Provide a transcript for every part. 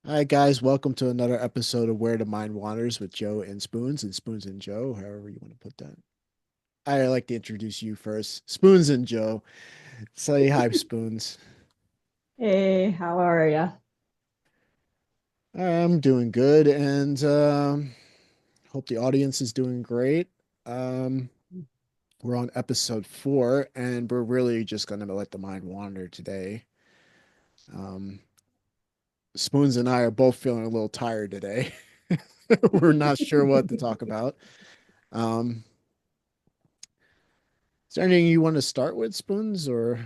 Hi guys, welcome to another episode of Where the Mind Wanders with Joe and Spoons and Joe, however you want to put that. I like to introduce you first. Spoons and Joe. Say hi, Spoons. Hey, how are ya? I'm doing good and hope the audience is doing great. Um, we're on episode 4 and we're really just going to let the mind wander today. Um, Spoons and I are both feeling a little tired today. We're not sure what to talk about. Um, is there anything you want to start with, Spoons, or?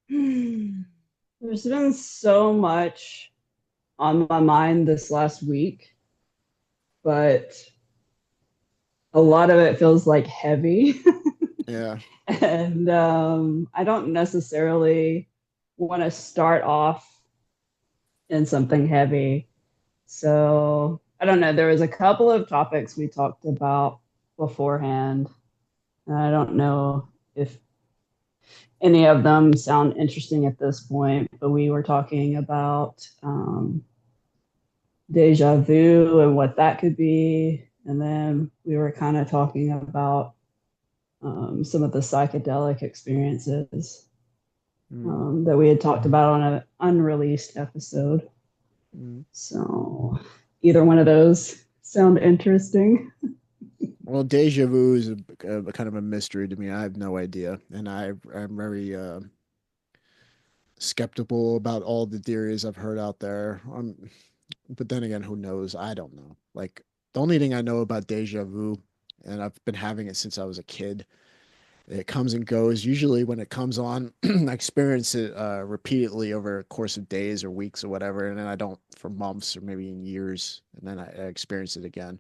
There's been so much on my mind this last week, but a lot of it feels like heavy. Yeah. And I don't necessarily want to start off in something heavy. So I don't know. There was a couple of topics we talked about beforehand. And I don't know if any of them sound interesting at this point, but we were talking about deja vu and what that could be. And then we were kind of talking about some of the psychedelic experiences Mm, that we had talked about on an unreleased episode. mm. So either one of those sound interesting. Well, Deja Vu is a kind of a mystery to me. I have no idea, and I'm very skeptical about all the theories I've heard out there. But then again, who knows? I don't know. Like the only thing I know about Deja Vu, and I've been having it since I was a kid. It comes and goes. Usually, when it comes on, I experience it repeatedly over a course of days or weeks or whatever, and then I don't for months or maybe in years, and then I experience it again.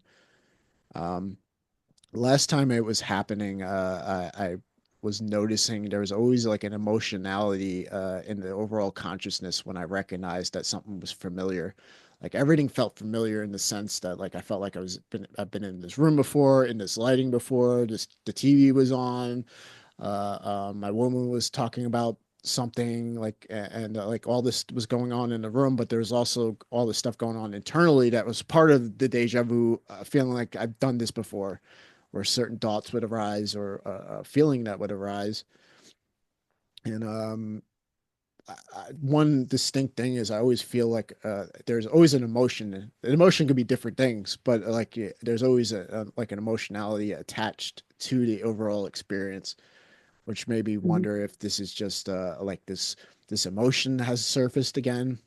Um, Last time it was happening, I was noticing there was always like an emotionality in the overall consciousness when I recognized that something was familiar. Like everything felt familiar in the sense that like I felt like I've been in this room before, in this lighting before, just the TV was on, my woman was talking about something like like all this was going on in the room, but there's also all this stuff going on internally that was part of the deja vu, feeling like I've done this before, where certain thoughts would arise or a feeling that would arise. And one distinct thing is I always feel like there's always an emotion. An emotion could be different things, but like there's always like an emotionality attached to the overall experience, which made me Mhm. wonder if this is just like this emotion has surfaced again.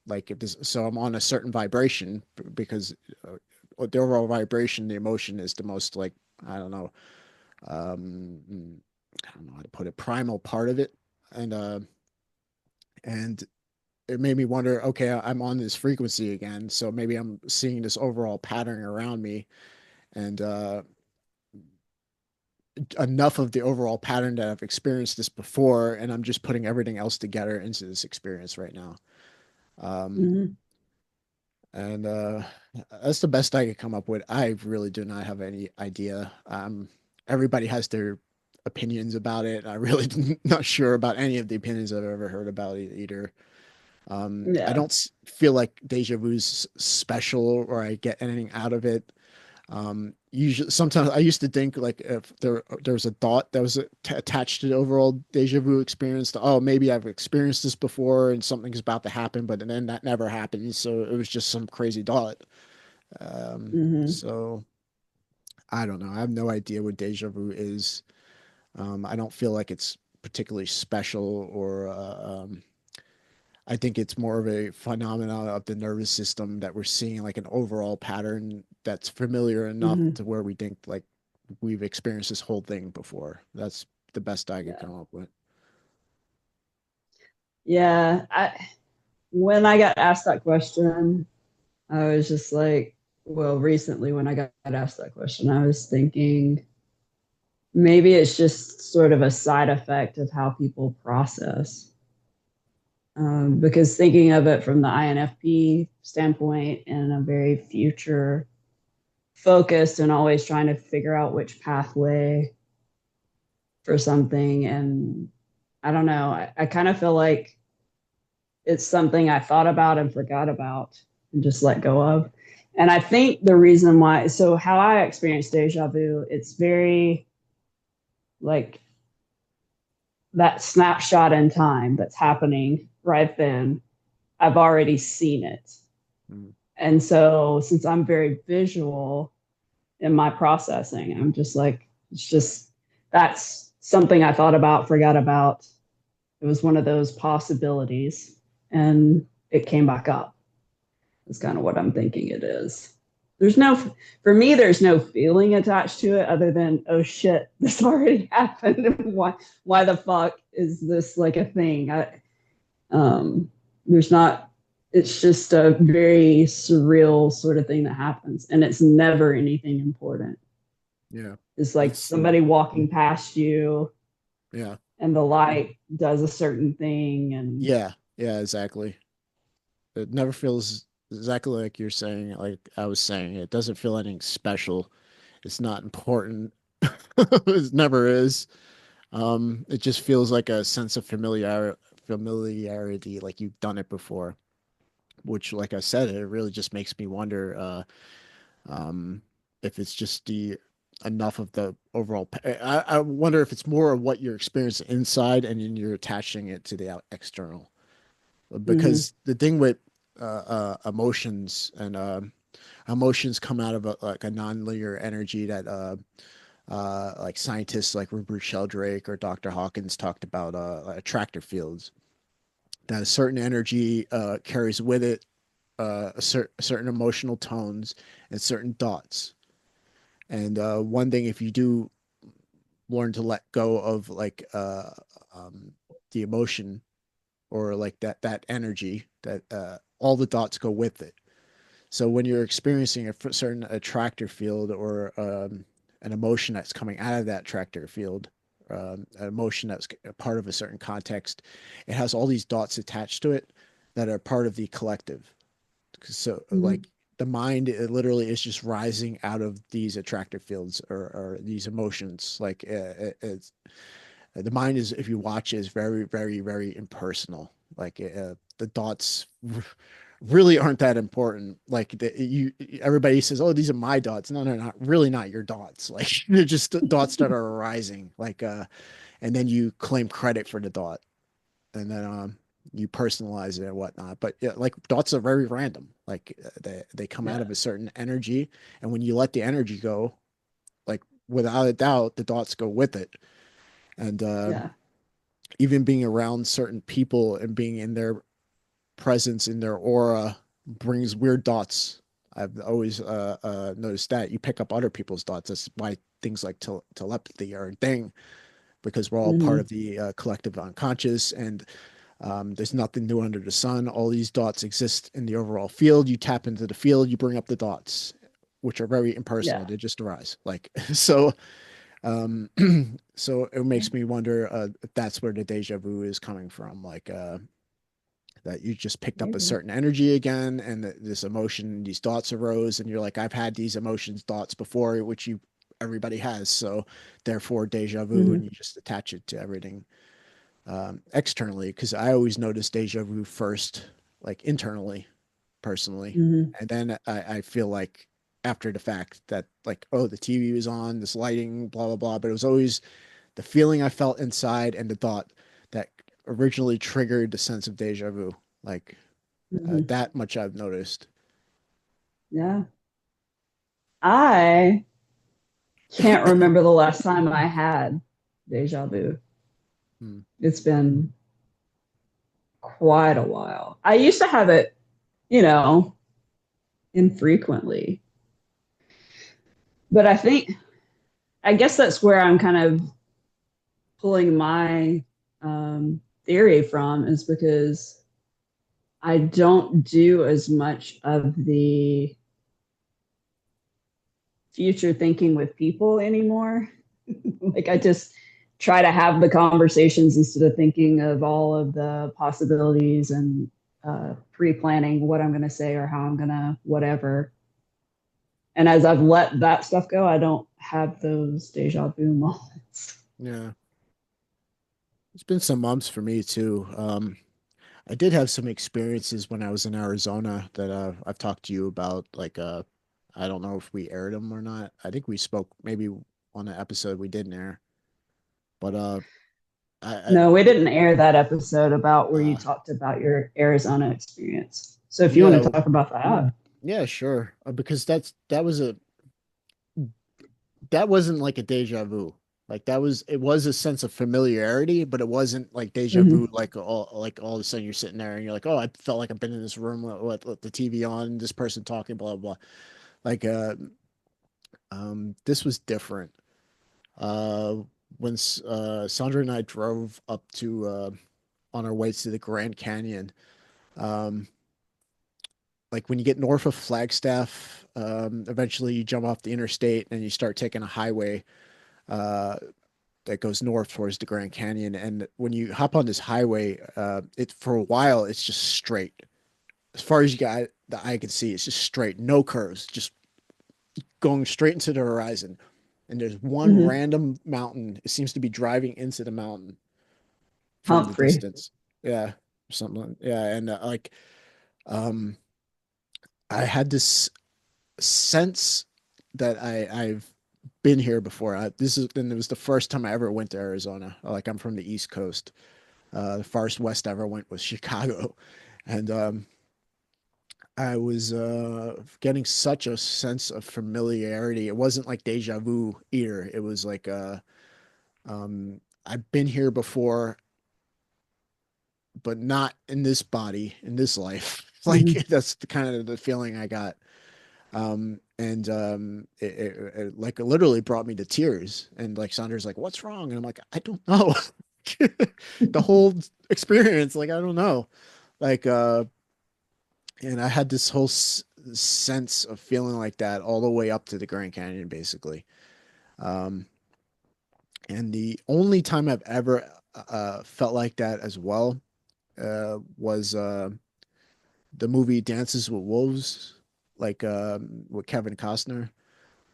Like if this, so I'm on a certain vibration because the overall vibration, the emotion is the most like I don't know, um, I don't know how to put it, primal part of it, and and it made me wonder. Okay, I'm on this frequency again, so maybe I'm seeing this overall pattern around me, and enough of the overall pattern that I've experienced this before, and I'm just putting everything else together into this experience right now. Um, Mhm. and that's the best I could come up with. I really do not have any idea. Everybody has their opinions about it. I really not sure about any of the opinions I've ever heard about it either. I Yeah. don't feel like Deja Vu's special or I get anything out of it. Usually, sometimes I used to think like if there was a thought that was attached to the overall deja vu experience, oh, maybe I've experienced this before and something's about to happen, but then that never happened. So it was just some crazy thought. Hmm. So I don't know. I have no idea what deja vu is. I don't feel like it's particularly special or I think it's more of a phenomenon of the nervous system that we're seeing like an overall pattern that's familiar enough Hmm. to where we think like we've experienced this whole thing before. That's the best I could Yeah. come up with. Yeah. When I got asked that question, I was just like, well, recently when I got asked that question, I was thinking maybe it's just sort of a side effect of how people process. Because thinking of it from the INFP standpoint and a very future focused and always trying to figure out which pathway for something. And I don't know, I kind of feel like it's something I thought about and forgot about and just let go of. And I think the reason why, so how I experience deja vu, it's very like that snapshot in time that's happening right then. I've already seen it. Mm. And so since I'm very visual in my processing, I'm just like, it's just, that's something I thought about, forgot about. It was one of those possibilities and it came back up. Is kind of what I'm thinking it is. There's no, for me, there's no feeling attached to it other than, oh shit, this already happened. Why the fuck is this like a thing? There's not, it's just a very surreal sort of thing that happens. And it's never anything important. Yeah. It's like It's somebody walking past you yeah. and the light does a certain thing. And Yeah. Yeah, exactly. It never feels exactly like you're saying, like I was saying. It doesn't feel anything special. It's not important. It never is. It just feels like a sense of familiarity, like you've done it before, which, like I said, it really just makes me wonder um, if it's just the enough of the overall. I wonder if it's more of what you're experiencing inside and then you're attaching it to the external. mm-hmm, Because the thing with emotions and emotions come out of like a non-linear energy that like scientists like Rupert Sheldrake or Dr. Hawkins talked about attractor fields. That a certain energy carries with it certain emotional tones and certain thoughts. And one thing, if you do learn to let go of like um, the emotion or like that energy, that all the thoughts go with it. So when you're experiencing a certain attractor field or an emotion that's coming out of that attractor field, an emotion that's a part of a certain context, it has all these dots attached to it that are part of the collective. So mm-hmm, like the mind, it literally is just rising out of these attractor fields or these emotions. Like it's the mind is, if you watch it, is very, very, very impersonal. Like the dots really aren't that important. Like everybody says, "Oh, these are my dots." No, they're not. Really, not your dots. Like they're just dots that are arising. Like, and then you claim credit for the dot, and then you personalize it and whatnot. But yeah, like dots are very random. Like they come out yeah, of a certain energy, and when you let the energy go, like without a doubt, the dots go with it. And yeah, even being around certain people and being in their presence, in their aura, brings weird dots. I've always noticed that you pick up other people's dots. That's why things like telepathy are a thing, because we're all part mm-hmm, of the collective unconscious, and there's nothing new under the sun. All these dots exist in the overall field. You tap into the field, you bring up the dots, which are very impersonal. yeah, They just arise. Like so. Um, so it makes me wonder if that's where the deja vu is coming from. Like that you just picked up a maybe, certain energy again, and this emotion, these thoughts arose, and you're like, I've had these emotions, thoughts before, which you everybody has. So therefore, deja vu, mm-hmm, and you just attach it to everything externally. Because I always notice deja vu first, like internally, personally, mm-hmm, and then I feel like after the fact that like, oh, the TV was on, this lighting, blah blah blah. But it was always the feeling I felt inside and the thought that originally triggered the sense of deja vu. Like mm-hmm. that much I've noticed. Yeah. I can't remember the last time I had deja vu. Hmm. It's been quite a while. I used to have it, you know, infrequently, but I guess that's where I'm kind of pulling my theory from is because I don't do as much of the future thinking with people anymore. Like I just try to have the conversations instead of thinking of all of the possibilities and pre-planning what I'm going to say or how I'm going to whatever. And as I've let that stuff go, I don't have those deja vu moments. Yeah, it's been some months for me too. I did have some experiences when I was in Arizona that I've talked to you about. Like, I don't know if we aired them or not. I think we spoke maybe on an episode we didn't air, but I No, we didn't air that episode about where you uh, talked about your Arizona experience. So if you want yeah, to talk about that. yeah, sure. Because that wasn't like a deja vu. Like that was it was a sense of familiarity, but it wasn't like deja vu. Hmm. Like all of a sudden you're sitting there and you're like, oh, I felt like I've been in this room with the TV on, this person talking, blah blah blah. Like this was different. Uh, when Sandra and I drove up to on our way to the Grand Canyon, um, like when you get north of Flagstaff, eventually you jump off the interstate and you start taking a highway uh, that goes north towards the Grand Canyon. And when you hop on this highway, it for a while it's just straight. As far as you got the eye can see, it's just straight, no curves, just going straight into the horizon. And there's one Hmm. random mountain. It seems to be driving into the mountain from the Humphrey. distance. Yeah, something. Yeah, and um, I had this sense that I've been here before. This is and it was the first time I ever went to Arizona. Like I'm from the East Coast. The farthest west I ever went was Chicago, and I was getting such a sense of familiarity. It wasn't like deja vu either. It was like I've been here before, but not in this body, in this life. Like Hmm. that's the kind of the feeling I got. And it like literally brought me to tears. And like Sandra's like, "What's wrong?" And I'm like, "I don't know." The whole experience, like I don't know. Like and I had this whole sense of feeling like that all the way up to the Grand Canyon, basically. Um, and the only time I've ever felt like that as well was the movie Dances with Wolves, like with Kevin Costner.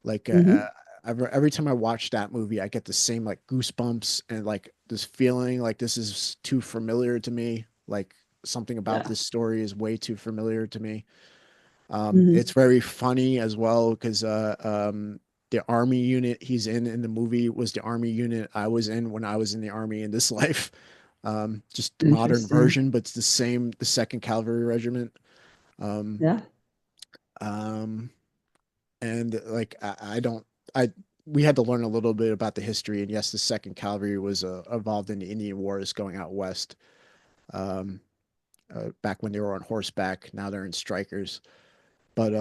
Like Hmm. every time I watch that movie, I get the same like goosebumps and like this feeling like this is too familiar to me. Like something about Yeah. this story is way too familiar to me. It's Hmm. very funny as well because the army unit he's in the movie was the army unit I was in when I was in the army in this life. Just the modern Interesting. version, but it's the same, the Second Cavalry Regiment. Um, Yeah. um, and like I don't, I we had to learn a little bit about the history, and yes, the Second Cavalry was involved in the Indian Wars going out west. Um, Back when they were on horseback, now they're in strikers. But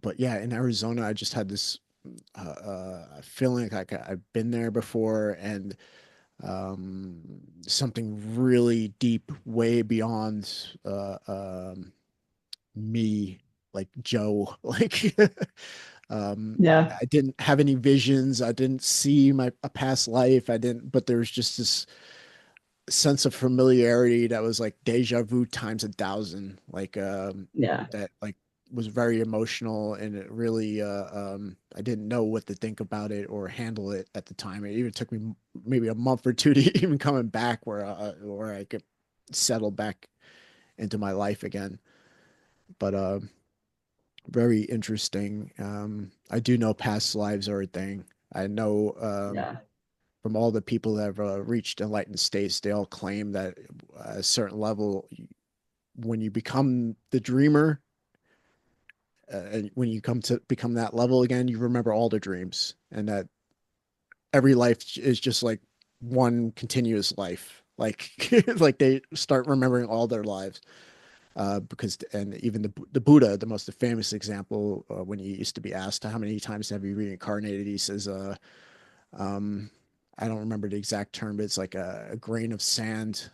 but yeah, in Arizona, I just had this feeling like I've been there before, and um, something really deep, way beyond me, like Joe. Like Yeah. I didn't have any visions. I didn't see my a past life. I didn't, but there was just this sense of familiarity that was like deja vu times 1,000. Like Yeah. that like was very emotional and it really I didn't know what to think about it or handle it at the time. It even took me maybe a month or two to even coming back where I could settle back into my life again. But very interesting. I do know past lives are a thing. I know Yeah. from all the people that have reached enlightened states, they all claim that at a certain level, when you become the dreamer, and when you come to become that level again, you remember all the dreams, and that every life is just like one continuous life. Like, like they start remembering all their lives. Because and even the Buddha, the most famous example, when he used to be asked how many times have you reincarnated, he says, um, I don't remember the exact term, but it's like a grain of sand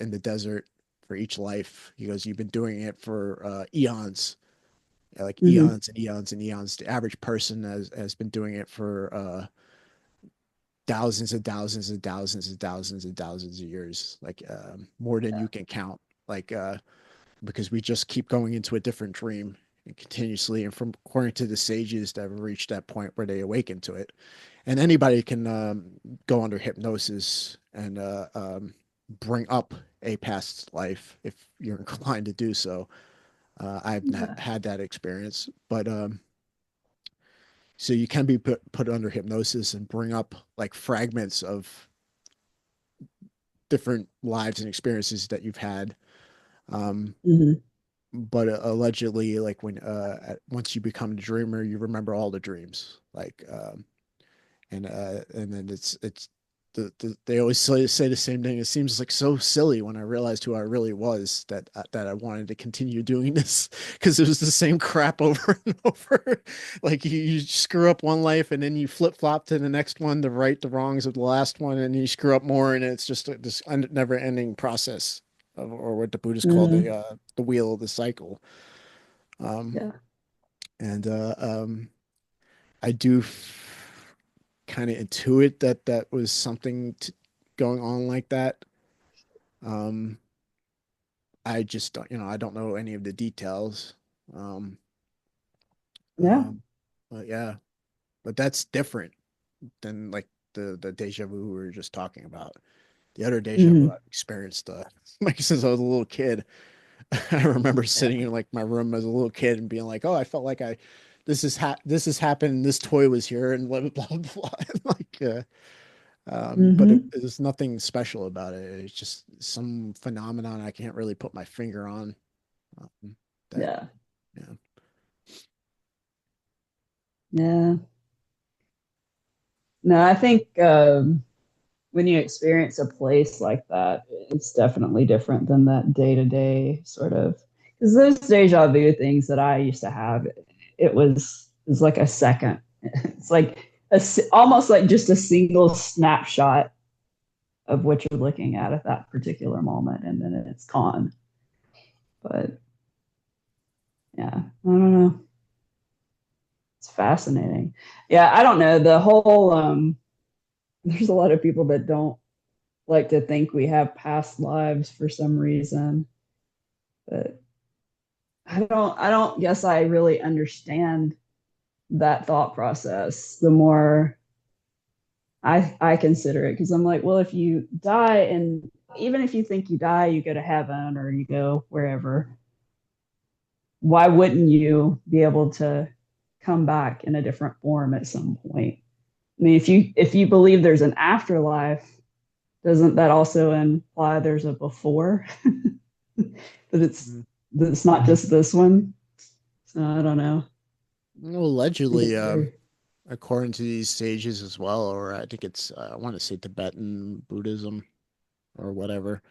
in the desert for each life. He goes, you've been doing it for eons, like Hmm. eons and eons and eons. The average person has been doing it for thousands and thousands and thousands and thousands and thousands of years, like more than Yeah. you can count. Like because we just keep going into a different dream and continuously, and from according to the sages that have reached that point where they awaken to it, and anybody can go under hypnosis and bring up a past life if you're inclined to do so. I've not Yeah. had that experience, but so you can be put under hypnosis and bring up like fragments of different lives and experiences that you've had. Um, Hmm. but allegedly, like when once you become a dreamer, you remember all the dreams. Like and then it's they always say the same thing. It seems like so silly when I realized who I really was that I wanted to continue doing this because it was the same crap over and over. Like you screw up one life and then you flip flop to the next one to right the wrongs of the last one, and you screw up more, and it's just this never ending process of, or what the Buddhists call Hmm. the wheel of the cycle. Um, Yeah. and I do kind of intuit that that was something going on like that. Um, I just don't, I don't know any of the details. Um, Yeah. um, but yeah, but that's different than like the deja vu we were just talking about. The other deja vu Hmm. I've experienced, like since I was a little kid. I remember Yeah. sitting in like my room as a little kid and being like, "Oh, I felt like this has happened. This toy was here, and blah blah blah blah." Like, but Hmm. there's nothing special about it. It's just some phenomenon I can't really put my finger on. Um, that, Yeah. yeah. Yeah. No, I think when you experience a place like that, it's definitely different than that day to day sort of. Because those deja vu things that I used to have, it's like a second. It's like almost like just a single snapshot of what you're looking at that particular moment, and then it's gone. But yeah, I don't know. It's fascinating. Yeah, I don't know. The whole there's a lot of people that don't like to think we have past lives for some reason, but I don't guess I really understand that thought process. The more I consider it, because I'm like, well, if you die, and even if you think you die, you go to heaven or you go wherever, why wouldn't you be able to come back in a different form at some point? I mean, if you believe there's an afterlife, doesn't that also imply there's a before? that it's Mhm. that it's not just this one? So I don't know. Well, I think allegedly, it's very. according to these sages as well, or I think it's I want to say Tibetan Buddhism or whatever.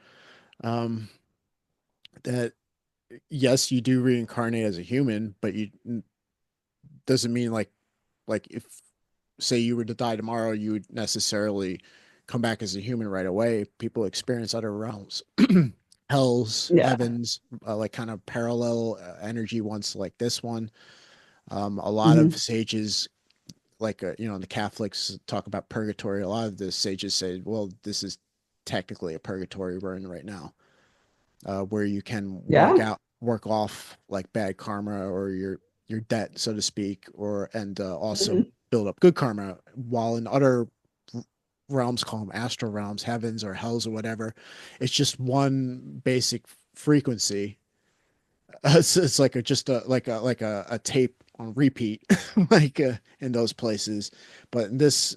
Um, that yes, you do reincarnate as a human, but you doesn't mean like if say you were to die tomorrow, you would necessarily come back as a human right away. People experience other realms, hells, Yeah. heavens, like kind of parallel energy ones like this one. A lot of Hmm. sages, like the Catholics talk about purgatory. A lot of the sages say, well, this is technically a purgatory we're in right now, where you can Yeah. work off like bad karma or your debt, so to speak, or and also Hmm. build up good karma. While in other realms, call them astral realms, heavens or hells or whatever, it's just one basic frequency. It's like just a tape on repeat, like in those places. But this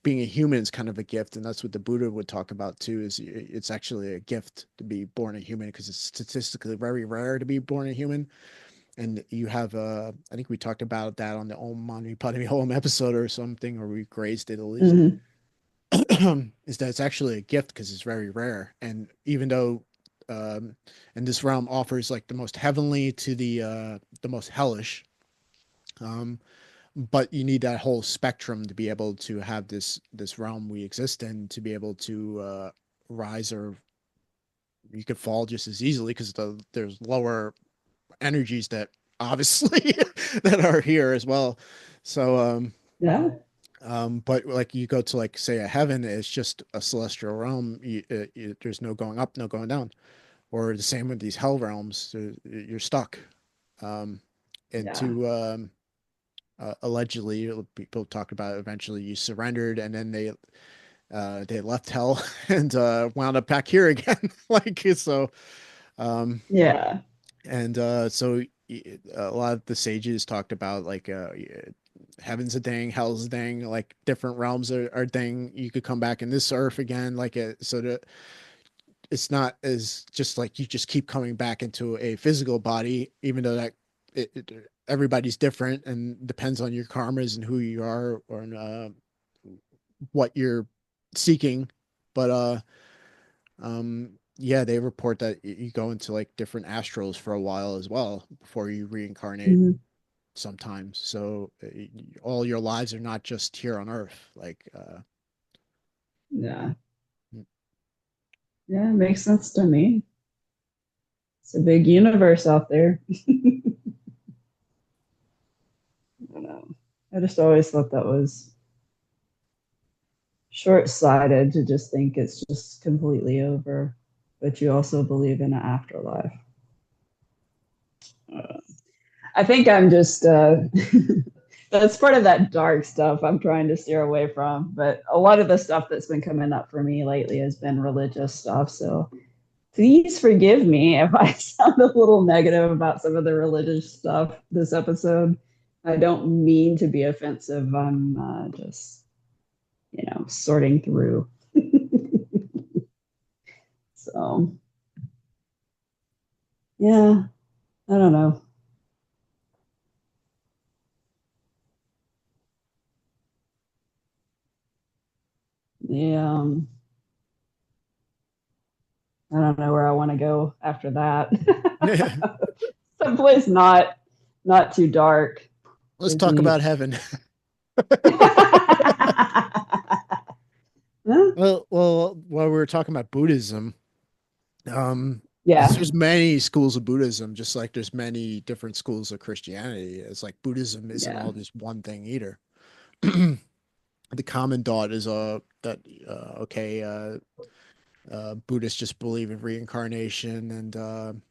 being a human is kind of a gift, and that's what the Buddha would talk about too. Is it's actually a gift to be born a human because it's statistically very rare to be born a human. And you have I think we talked about that on the Om Mani Padme Hum episode or something, or we grazed it at least. Hmm. Is that it's actually a gift because it's very rare. And even though and this realm offers like the most heavenly to the most hellish, um, but you need that whole spectrum to be able to have this realm we exist in to be able to rise, or you could fall just as easily because there's lower energies that obviously that are here as well. So Yeah. but like you go to like say a heaven, it's just a celestial realm. There's no going up, no going down. Or the same with these hell realms, you're stuck. Um, and Yeah. to allegedly, people talk about eventually you surrendered, and then They left hell and wound up back here again. Like so, um, Yeah. and so a lot of the sages talked about like heaven's a thing, hell's a thing, like different realms are a thing. You could come back in this earth again, like so that it's not as just like you just keep coming back into a physical body, even though that everybody's different and depends on your karmas and who you are or what you're seeking. But yeah, they report that you go into like different astrals for a while as well before you reincarnate Mhm. sometimes. So all your lives are not just here on Earth. Like, Yeah. Yeah, it makes sense to me. It's a big universe out there. I don't know. I just always thought that was short-sighted to just think it's just completely over, but you also believe in an afterlife. Uh, I think I'm just that's part of that dark stuff I'm trying to steer away from. But a lot of the stuff that's been coming up for me lately has been religious stuff. So please forgive me if I sound a little negative about some of the religious stuff this episode. I don't mean to be offensive. I'm just, sorting through. So, yeah, I don't know. Yeah, I don't know where I want to go after that. Someplace not too dark let's or talk deep. about heaven. Huh? Well, while we were talking about Buddhism, um, Yeah, there's many schools of Buddhism, just like there's many different schools of Christianity. It's like Buddhism isn't yeah. all just one thing either. The common thought is that okay, Buddhists just believe in reincarnation and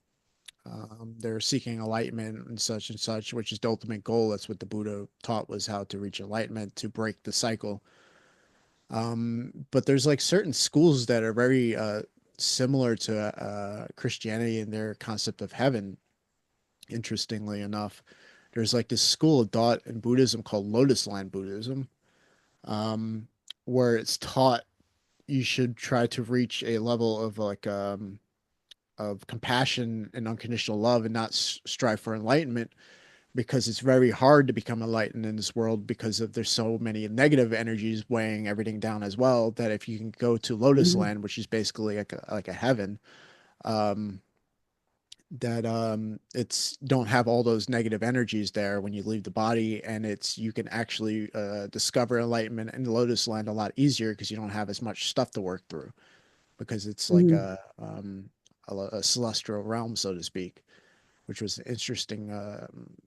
they're seeking enlightenment and such, which is the ultimate goal. That's what the Buddha taught was how to reach enlightenment to break the cycle. But there's like certain schools that are very similar to Christianity in their concept of heaven. Interestingly enough, there's like this school of thought in Buddhism called Lotus Land Buddhism, um, where it's taught you should try to reach a level of compassion and unconditional love and not strive for enlightenment because it's very hard to become enlightened in this world because of there's so many negative energies weighing everything down as well that if you can go to Lotus Mm-hmm. Land, which is basically like a heaven, um, that it's don't have all those negative energies there when you leave the body, and it's you can actually discover enlightenment in Lotus Land a lot easier because you don't have as much stuff to work through because it's like Mm-hmm. a celestial realm, so to speak, which was an interesting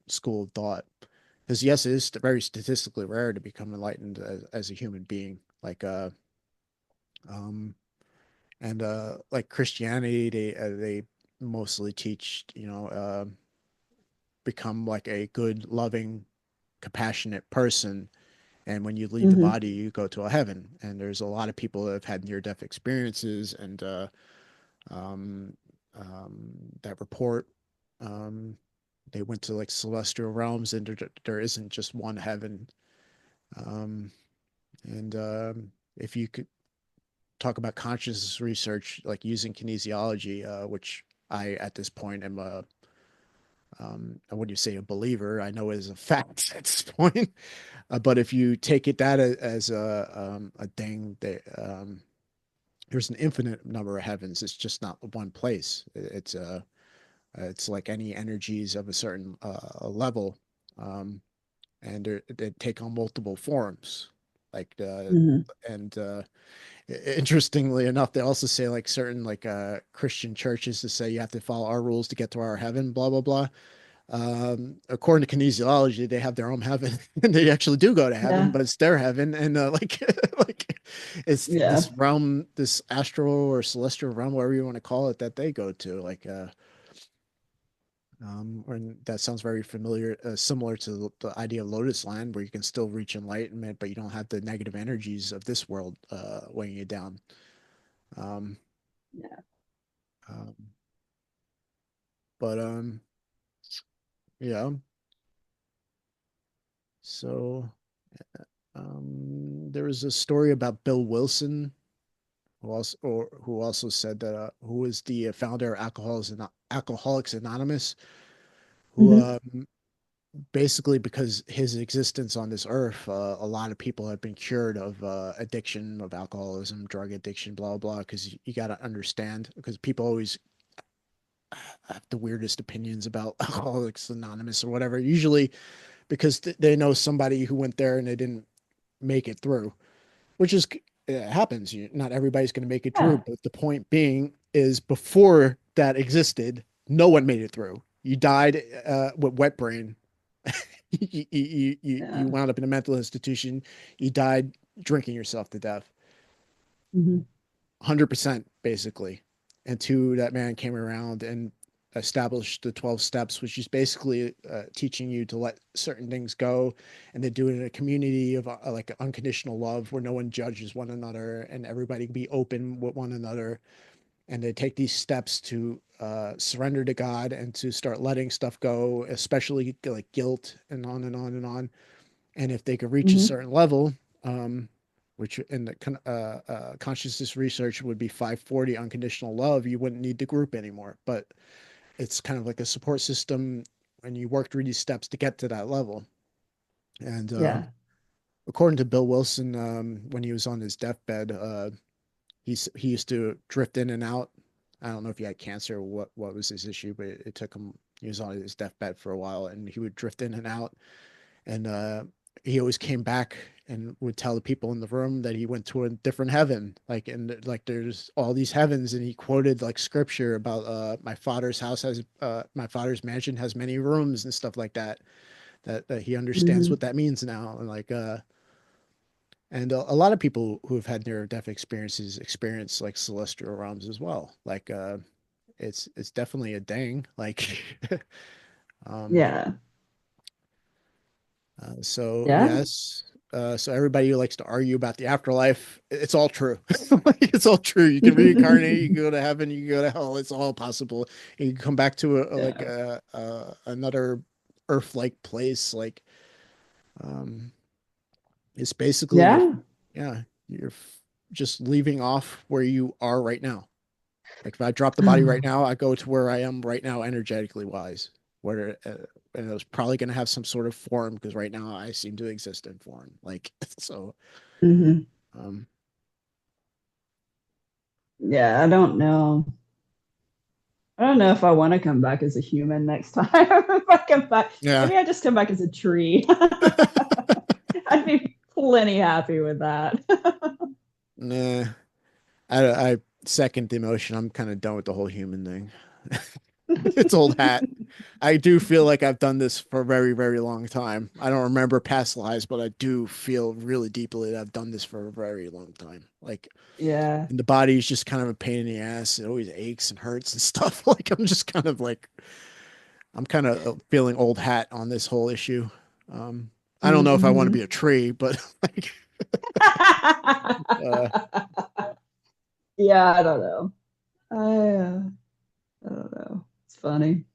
school of thought. Because yes, it is very statistically rare to become enlightened as a human being. Um, and like Christianity, they mostly teach become like a good, loving, compassionate person. And when you leave the Mm-hmm. body, you go to a heaven. And there's a lot of people that have had near death experiences and um, that report. Um, they went to like celestial realms, and there isn't just one heaven. Um, and if you could talk about consciousness research, like using kinesiology, which I at this point am I wouldn't say a believer. I know it is a fact at this point. But if you take it that as a thing that there's an infinite number of heavens. It's just not one place. It's like any energies of a certain level, um, and they take on multiple forms. Like Mm-hmm. and interestingly enough, they also say like certain like Christian churches to say you have to follow our rules to get to our heaven, blah blah blah. According to kinesiology, they have their own heaven, and they actually do go to heaven, Yeah. but it's their heaven, and like like it's Yeah. this realm, this astral or celestial realm, whatever you want to call it, that they go to. And that sounds very familiar, similar to the idea of Lotus Land, where you can still reach enlightenment, but you don't have the negative energies of this world weighing you down. Um, Yeah. um, but yeah. So there was a story about Bill Wilson, who also said that who was the founder of Alcoholics Anonymous, who Hmm. basically, because his existence on this earth, a lot of people have been cured of addiction, of alcoholism, drug addiction, blah blah. Because you got to understand, because people always have the weirdest opinions about Alcoholics Anonymous or whatever. Usually because they know somebody who went there and they didn't make it through, which is it happens. Not everybody's going to make it through, Yeah. but the point being is before that existed, no one made it through. You died with wet brain. You Yeah. wound up in a mental institution. You died drinking yourself to death. Hmm. 100% basically. And two, that man came around and established the 12 steps, which is basically teaching you to let certain things go, and they do it in a community of like unconditional love where no one judges one another and everybody can be open with one another. And they take these steps to surrender to God and to start letting stuff go, especially like guilt, and on and on and on. And if they could reach a Hmm. certain level, um, which in the consciousness research would be 540 unconditional love, you wouldn't need the group anymore. But it's kind of like a support system when you work through these steps to get to that level. And Yeah. according to Bill Wilson, when he was on his deathbed, he used to drift in and out. I don't know if he had cancer or what was his issue, but it took him. He was on his deathbed for a while, and he would drift in and out. And he always came back and would tell the people in the room that he went to a different heaven, like, and like there's all these heavens, and he quoted like scripture about my father's mansion has many rooms and stuff like that, that he understands Hmm. what that means now. And like and a lot of people who have had near death experiences experience like celestial realms as well. Like it's definitely a thing, like um Yeah. so Yeah. yes, so everybody who likes to argue about the afterlife, it's all true. Like, it's all true. You can reincarnate, you can go to heaven, you can go to hell. It's all possible. You can come back to like Yeah. another Earth-like place. Like um, it's basically Yeah. yeah, you're just leaving off where you are right now. Like if I drop the body right now, I go to where I am right now, energetically wise. Where and it was probably going to have some sort of form because right now I seem to exist in form. Like so, Hmm. um, Yeah. I don't know. I don't know if I want to come back as a human next time. If I come back, yeah. maybe I just come back as a tree. I'd be plenty happy with that. Nah, I second the emotion. I'm kind of done with the whole human thing. It's old hat. I do feel like I've done this for a very, very long time. I don't remember past lives, but I do feel really deeply that I've done this for a very long time. Like, Yeah. and the body is just kind of a pain in the ass. It always aches and hurts and stuff. Like, I'm just kind of like, I'm kind of feeling old hat on this whole issue. I don't know if I want to be Hmm. a tree, but like, uh, Yeah, I don't know. I don't know. It's funny.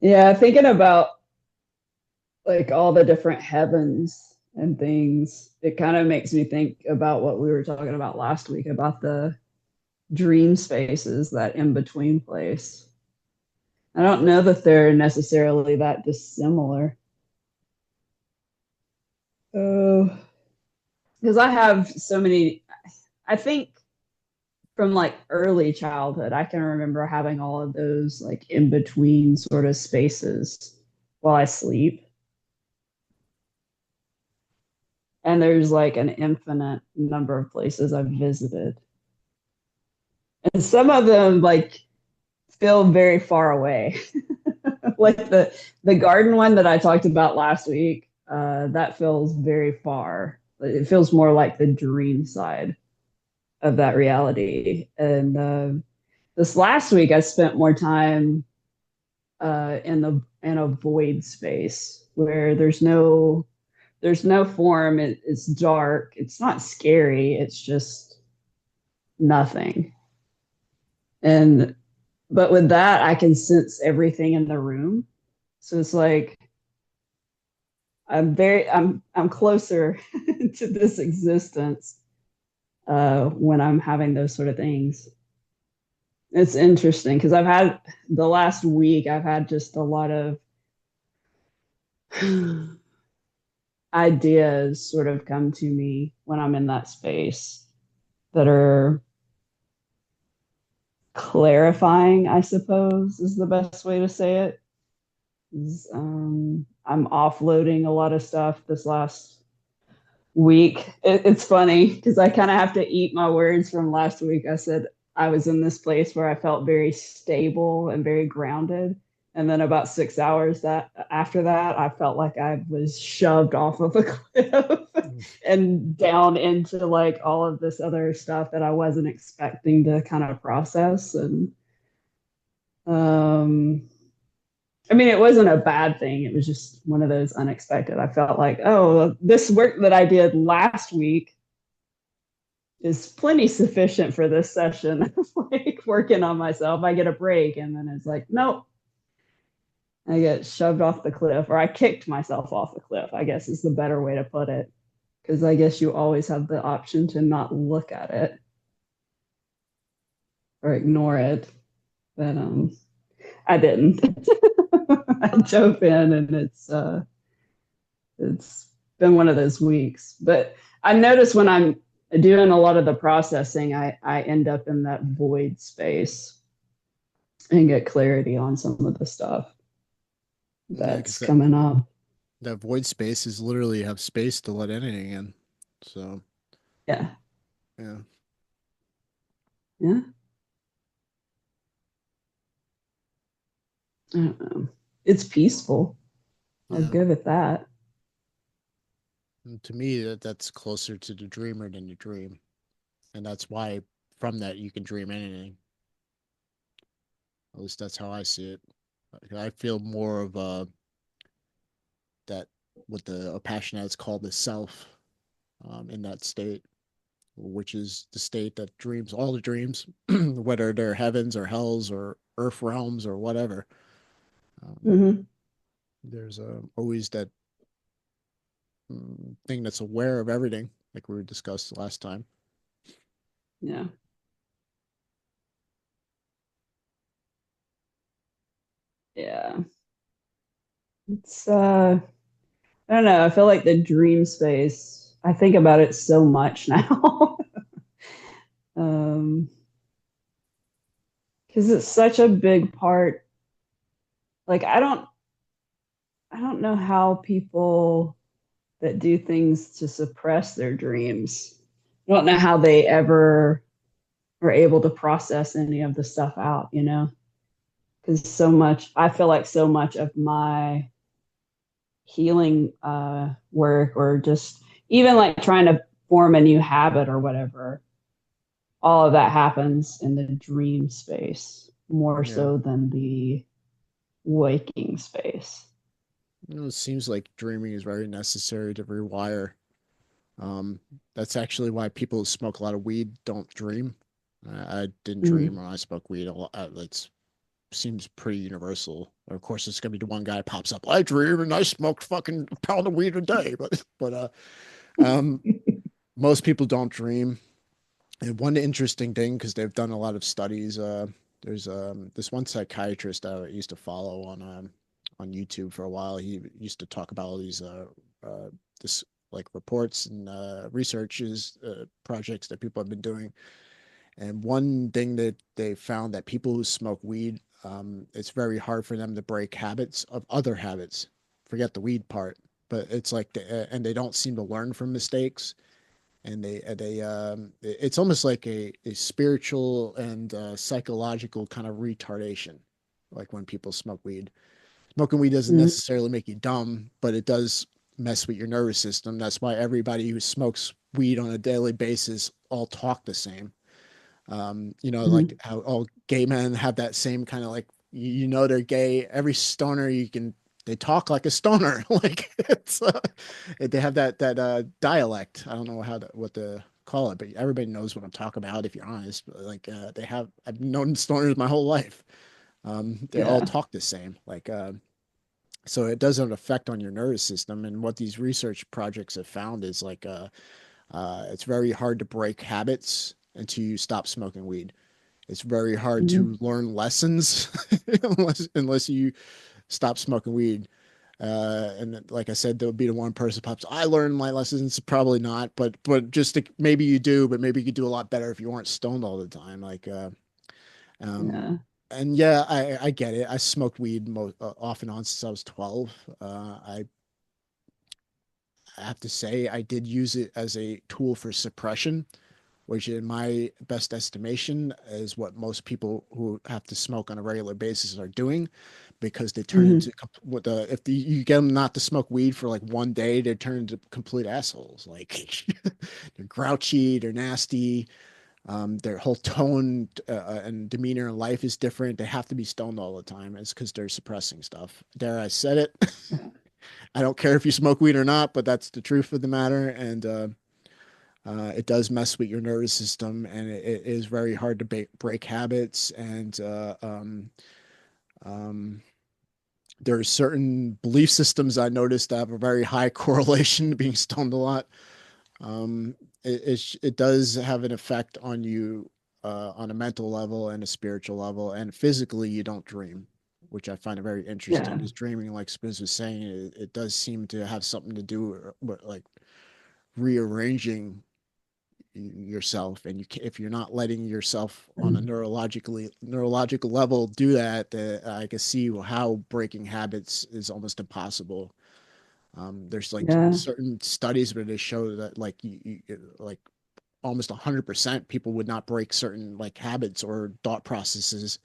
Yeah, thinking about like all the different heavens and things, it kind of makes me think about what we were talking about last week about the dream spaces, that in between place. I don't know that they're necessarily that dissimilar. Oh, because I have so many, I think from like early childhood, I can remember having all of those like in between sort of spaces while I sleep. And there's like an infinite number of places I've visited. And some of them like feel very far away. Like the garden one that I talked about last week, that feels very far. It feels more like the dream side of that reality. And This last week, I spent more time in a void space where there's no form. It's dark. It's not scary. It's just nothing. And but with that, I can sense everything in the room. So it's like I'm closer to this existence when I'm having those sort of things. It's interesting because I've had the last week, I've had just a lot of ideas sort of come to me when I'm in that space that are clarifying, I suppose, is the best way to say it. I'm offloading a lot of stuff this last week. It's funny because I kind of have to eat my words from last week. I said I was in this place where I felt very stable and very grounded. And then about 6 hours that after that, I felt like I was shoved off of a cliff and down into like all of this other stuff that I wasn't expecting to kind of process. And um, I mean, it wasn't a bad thing. It was just one of those unexpected. I felt like, oh, this work that I did last week is plenty sufficient for this session. Like working on myself, I get a break, and then it's like, nope, I get shoved off the cliff, or I kicked myself off the cliff, I guess is the better way to put it. Because I guess you always have the option to not look at it or ignore it. But I didn't. I jump in, and it's been one of those weeks. But I notice when I'm doing a lot of the processing, I end up in that void space and get clarity on some of the stuff Yeah, because that's coming up. that void space is literally have space to let anything in. So Yeah. yeah, Yeah. I don't know. It's peaceful. I'll yeah. give it that. And to me, that's closer to the dreamer than the dream, and that's why from that you can dream anything. At least that's how I see it. Like, I feel more of that what the Apasionators call the self in that state, which is the state that dreams all the dreams, whether they're heavens or hells or earth realms or whatever. Um, Mm-hmm. there's always that thing that's aware of everything, like we discussed last time. Yeah. Yeah. It's I don't know. I feel like the dream space, I think about it so much now. um, because it's such a big part. Like I don't know how people that do things to suppress their dreams. I don't know how they ever are able to process any of the stuff out, you know? Because so much, I feel like so much of my healing work or just even like trying to form a new habit or whatever, all of that happens in the dream space more Yeah. so than the waking space. It seems like dreaming is very necessary to rewire. Um, that's actually why people who smoke a lot of weed don't dream. I didn't dream Mm. when I smoked weed a lot. It seems pretty universal. Of course, it's gonna be the one guy pops up. I dream and I smoked fucking a pound of weed a day, but um, most people don't dream. And one interesting thing, because they've done a lot of studies, there's this one psychiatrist that I used to follow on YouTube for a while. He used to talk about all these uh, this like reports and researches projects that people have been doing. And one thing that they found that people who smoke weed, it's very hard for them to break habits of other habits. Forget the weed part, but it's like and they don't seem to learn from mistakes and it's almost like a spiritual and psychological kind of retardation, like when people smoke weed. Smoking weed doesn't Mm. necessarily make you dumb, but it does mess with your nervous system. That's why everybody who smokes weed on a daily basis all talk the same. Like Mhm. how all gay men have that same kind of like, they're gay. Every stoner they talk like a stoner. Like they have that dialect. I don't know what to call it, but everybody knows what I'm talking about if you're honest. But, like I've known stoners my whole life. They all Yeah. talk the same. So it does have an effect on your nervous system. And what these research projects have found is it's very hard to break habits until you stop smoking weed. It's very hard Mhm. to learn lessons unless you stop smoking weed. And like I said, there would be the one person pops. I learned my lessons. Probably not, but maybe you do, but maybe you could do a lot better if you weren't stoned all the time. Um, Yeah. and yeah, I get it. I smoked weed off and on since I was 12. I have to say I did use it as a tool for suppression, which in my best estimation is what most people who have to smoke on a regular basis are doing, because they turn Mhm. into you get them not to smoke weed for like one day, they turn into complete assholes. Like they're grouchy, they're nasty, their whole tone and demeanor in life is different. They have to be stoned all the time. It's because they're suppressing stuff. Dare I said it? Yeah. I don't care if you smoke weed or not, but that's the truth of the matter. And it does mess with your nervous system, and it is very hard to break habits. And um, there are certain belief systems I noticed that have a very high correlation to being stoned a lot. Um, it does have an effect on you on a mental level and a spiritual level, and physically you don't dream, which I find it very interesting. Yeah. Because dreaming, like Spiz was saying, it does seem to have something to do with like rearranging yourself, and if you're not letting yourself on a neurological level do that, I can see how breaking habits is almost impossible. There's like Yeah. certain studies where they show that like like almost 100% people would not break certain like habits or thought processes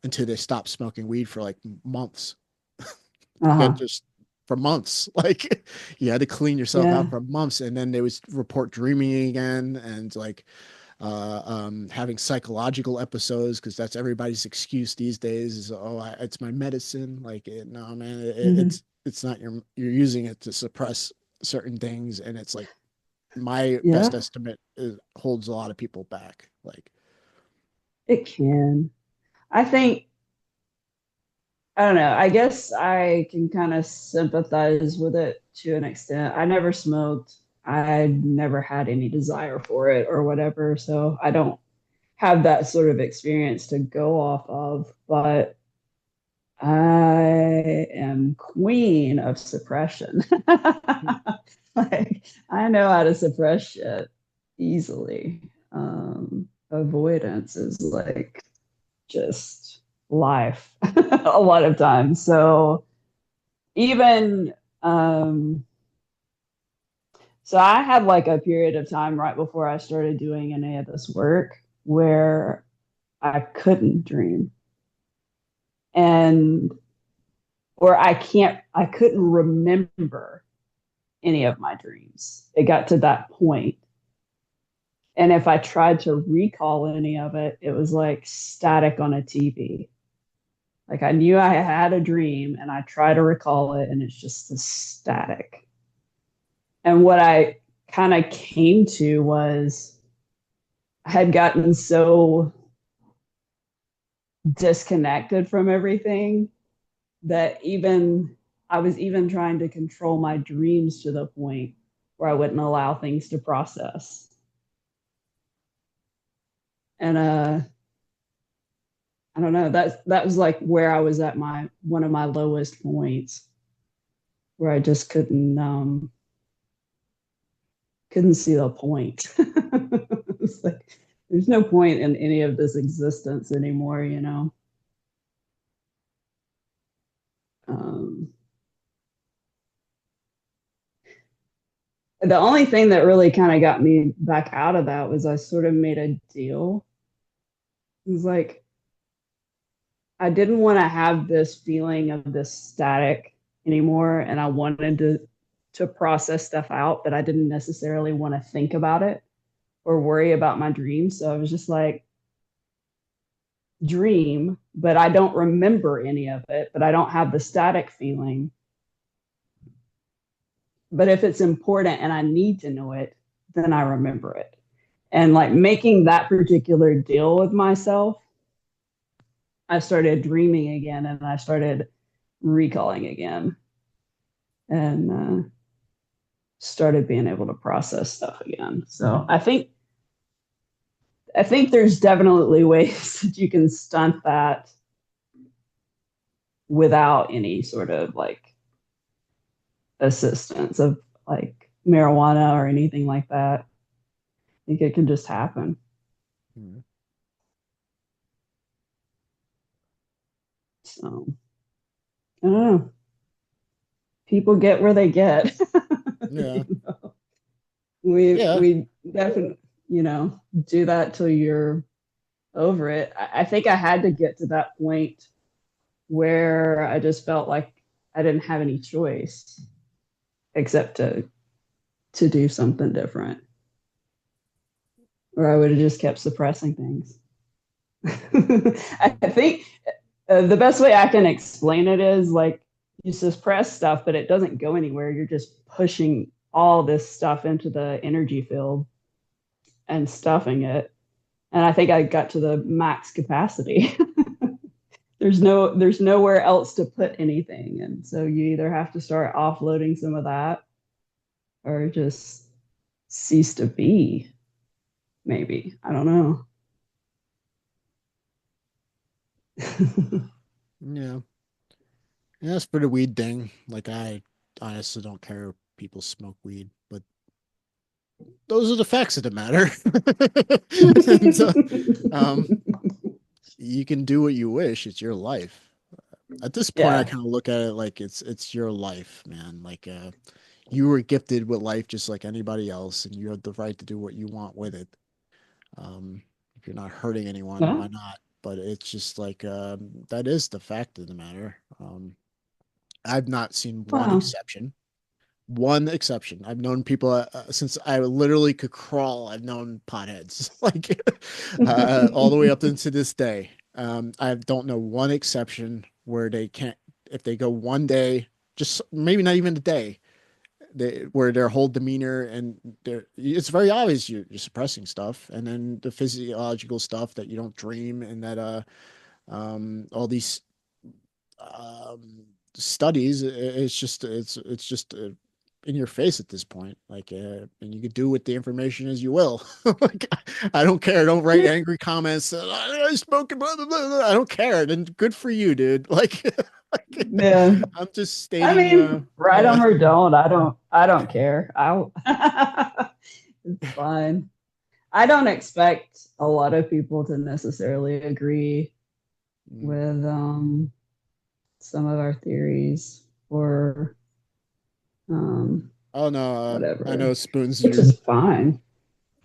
until they stop smoking weed for like months. That Uh-huh. just for months. Like you had to clean yourself out Yeah. for months, and then they would report dreaming again, and like having psychological episodes, because that's everybody's excuse these days is, oh, it's my medicine. Like no man, Mhm. it's not. You're using it to suppress certain things, and it's like my best Yeah. estimate holds a lot of people back. Like It can. I think, I don't know. I guess I can kind of sympathize with it to an extent. I never smoked. I never had any desire for it or whatever. So I don't have that sort of experience to go off of. But I am queen of suppression. Like, I know how to suppress shit easily. Avoidance is like just life a lot of times. So even um so I had like a period of time right before I started doing any of this work where I couldn't dream, and or I couldn't remember any of my dreams. It got to that point. And if I tried to recall any of it, it was like static on a TV. Like I knew I had a dream and I try to recall it and it's just the static. And what I kind of came to was I had gotten so disconnected from everything that even I was even trying to control my dreams to the point where I wouldn't allow things to process. And I don't know, that was like where I was at my one of my lowest points where I just couldn't see the point. It's like there's no point in any of this existence anymore, you know. Um, the only thing that really kind of got me back out of that was I sort of made a deal. It was like I didn't want to have this feeling of this static anymore, and I wanted to process stuff out, but I didn't necessarily want to think about it or worry about my dreams. So I was just like, dream, but I don't remember any of it, but I don't have the static feeling. But if it's important and I need to know it, then I remember it. And like making that particular deal with myself, I started dreaming again and I started recalling again and started being able to process stuff again. So I think there's definitely ways that you can stunt that without any sort of like assistance of like marijuana or anything like that. I think it can just happen. Mhm. So I don't know. People get where they get. Yeah. Yeah. We definitely, do that till you're over it. I think I had to get to that point where I just felt like I didn't have any choice except to do something different, or I would have just kept suppressing things. I think the best way I can explain it is like you suppress stuff, but it doesn't go anywhere. You're just pushing all this stuff into the energy field and stuffing it. And I think I got to the max capacity. There's nowhere else to put anything, and so you either have to start offloading some of that or just cease to be. Maybe I don't know. Yeah. Yeah, as for the weed thing, like I honestly don't care if people smoke weed, but those are the facts of the matter. And so, um, you can do what you wish. It's your life. At this point, I Yeah. kind of look at it like it's your life, man. Like you were gifted with life just like anybody else, and you have the right to do what you want with it. If you're not hurting anyone, Yeah. why not? But it's just like that is the fact of the matter. I've not seen one Wow. exception. One exception. I've known people since I literally could crawl. I've known potheads like all the way up into this day. I don't know one exception where they can't, if they go one day, just maybe not even a day, where their whole demeanor and it's very obvious you're suppressing stuff, and then the physiological stuff that you don't dream, and that all these um studies, it's just in your face at this point, like and you could do with the information as you will. Like, I don't care, don't write angry comments, I spoke blah, blah, blah, blah. I don't care, then good for you, dude. Like, like, Yeah. I'm just I stating mean, write yeah. them or don't. I don't care. I'll it's fine. I don't expect a lot of people to necessarily agree Mm. with some of our theories or Oh no, I whatever, know spoons which you. is fine.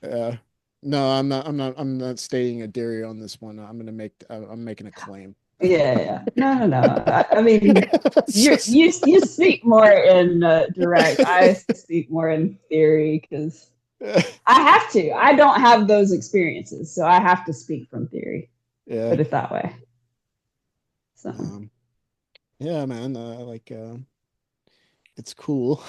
uh no, I'm not stating a theory on this one. I'm making a claim. Yeah, yeah. No, no, no. I mean, It's just you speak more in direct. I speak more in theory because I have to. I don't have those experiences, so I have to speak from theory. yeah. Put it that way. So, Um, yeah, man. Like, it's cool.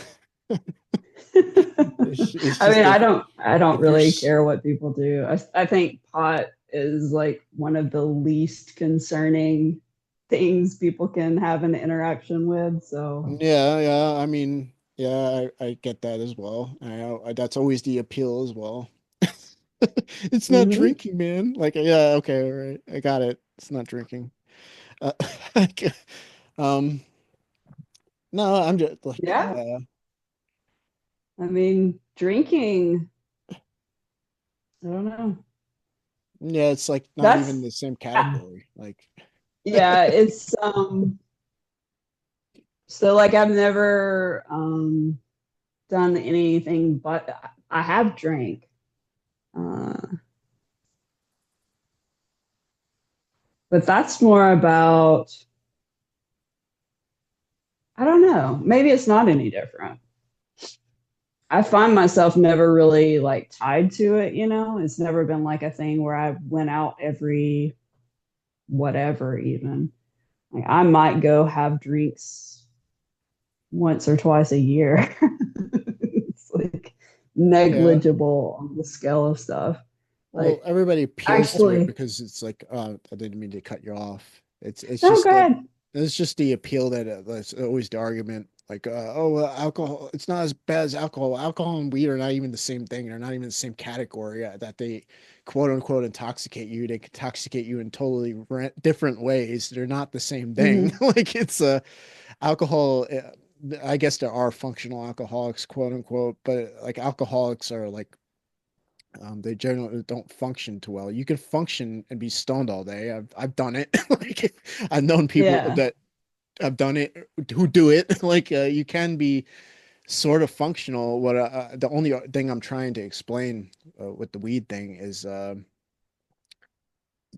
It's I just mean, I don't if you're, really care what people do. I think pot is like one of the least concerning things people can have an interaction with. So, yeah, yeah. I mean, yeah, I get that as well. That's always the appeal as well. It's not mhm. drinking, man. Like, yeah, okay, all right, I got it. It's not drinking. Uh, like, um, no, I'm just like, Yeah. I mean, drinking. I don't know. yeah, it's like not even That's the same category. Like, yeah. It's so like I've never done anything, but I have drank. Uh, but that's more about, I don't know. Maybe it's not any different. I find myself never really like tied to it, you know? It's never been like a thing where I went out every whatever even. Like I might go have drinks once or twice a year. It's like Yeah. negligible on the scale of stuff. Well, Like everybody appeals to it actually, because it's like, I didn't mean to cut you off. It's no, just go that ahead. it's just the appeal that that's always the argument. Like, oh, well, alcohol, it's not as bad as alcohol. Alcohol and weed are not even the same thing. They're not even the same category that they quote unquote intoxicate you. They intoxicate you in totally different ways. They're not the same thing. Hmm. Like it's alcohol. I guess there are functional alcoholics, quote unquote, but like alcoholics are like they generally don't function too well. You can function and be stoned all day. I've done it. Like I've known people Yeah. that have done it who do it. Like you can be sort of functional. What the only thing I'm trying to explain with the weed thing is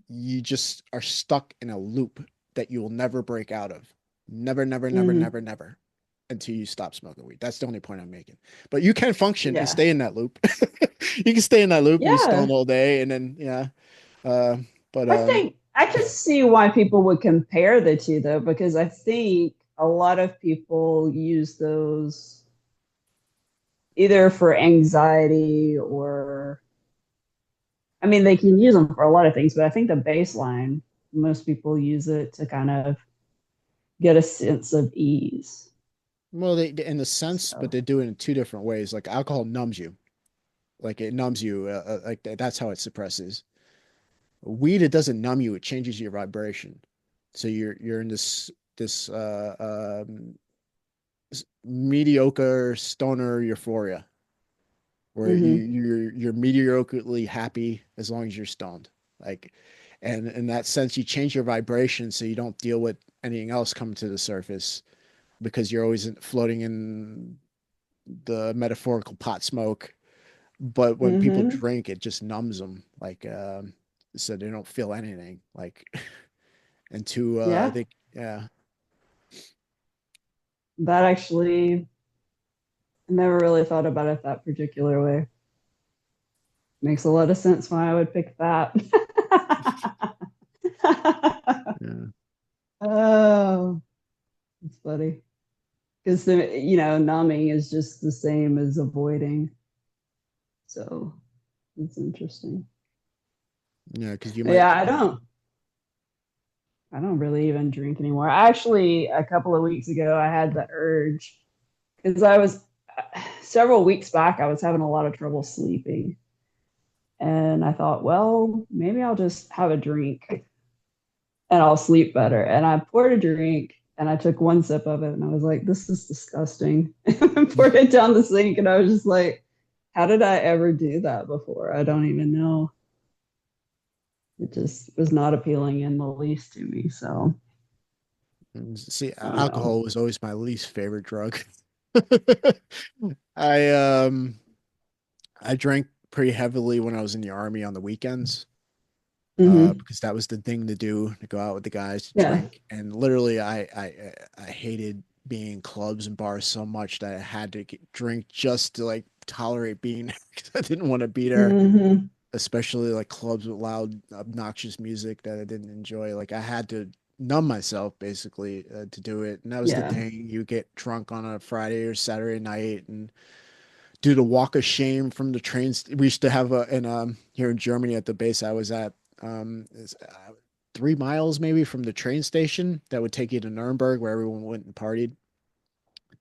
you just are stuck in a loop that you will never break out of. Never, never, never, Hmm. never, never until you stop smoking weed. That's the only point I'm making. But you can function and Yeah. stay in that loop. You can stay in that loop, be stoned Yeah. all day, and then yeah. Uh, but I think I can see why people would compare the two though, because I think a lot of people use those either for anxiety or, I mean, they can use them for a lot of things, but I think the baseline, most people use it to kind of get a sense of ease. well, they in a sense, but So, they do it in two different ways. Like alcohol numbs you, like it numbs you, like that's how it suppresses. Weed, it doesn't numb you; it changes your vibration. So you're in this mediocre stoner euphoria where hmm, you're mediocrely happy as long as you're stoned. Like, and in that sense, you change your vibration so you don't deal with anything else coming to the surface because you're always floating in the metaphorical pot smoke. But when people hmm, drink, it just numbs them, like so they don't feel anything. Like, and to yeah, they yeah. that actually, I never really thought about it that particular way. Makes a lot of sense why I would pick that. Yeah. Oh, it's funny. Because numbing is just the same as avoiding. So it's interesting. Yeah, because you might. Yeah, I don't really even drink anymore. Actually, a couple of weeks ago, I had the urge because I was several weeks back, I was having a lot of trouble sleeping. And I thought, well, maybe I'll just have a drink and I'll sleep better. And I poured a drink and I took one sip of it and I was like, this is disgusting. I poured it down the sink and I was just like, how did I ever do that before? I don't even know. It just was not appealing in the least to me. So See, I don't know. alcohol was always my least favorite drug. I I drank pretty heavily when I was in the army on the weekends, Hmm. because that was the thing to do, to go out with the guys to Yeah. drink. And literally, I hated being in clubs and bars so much that I had to drink just to like tolerate being there, 'cause I didn't want to be there, Hmm. especially like clubs with loud, obnoxious music that I didn't enjoy. Like I had to numb myself basically to do it. And that was the Yeah. thing. You get drunk on a Friday or Saturday night and do the walk of shame from the trains. We used to have a in here in Germany at the base I was at, is 3 miles maybe from the train station that would take you to Nuremberg where everyone went and partied,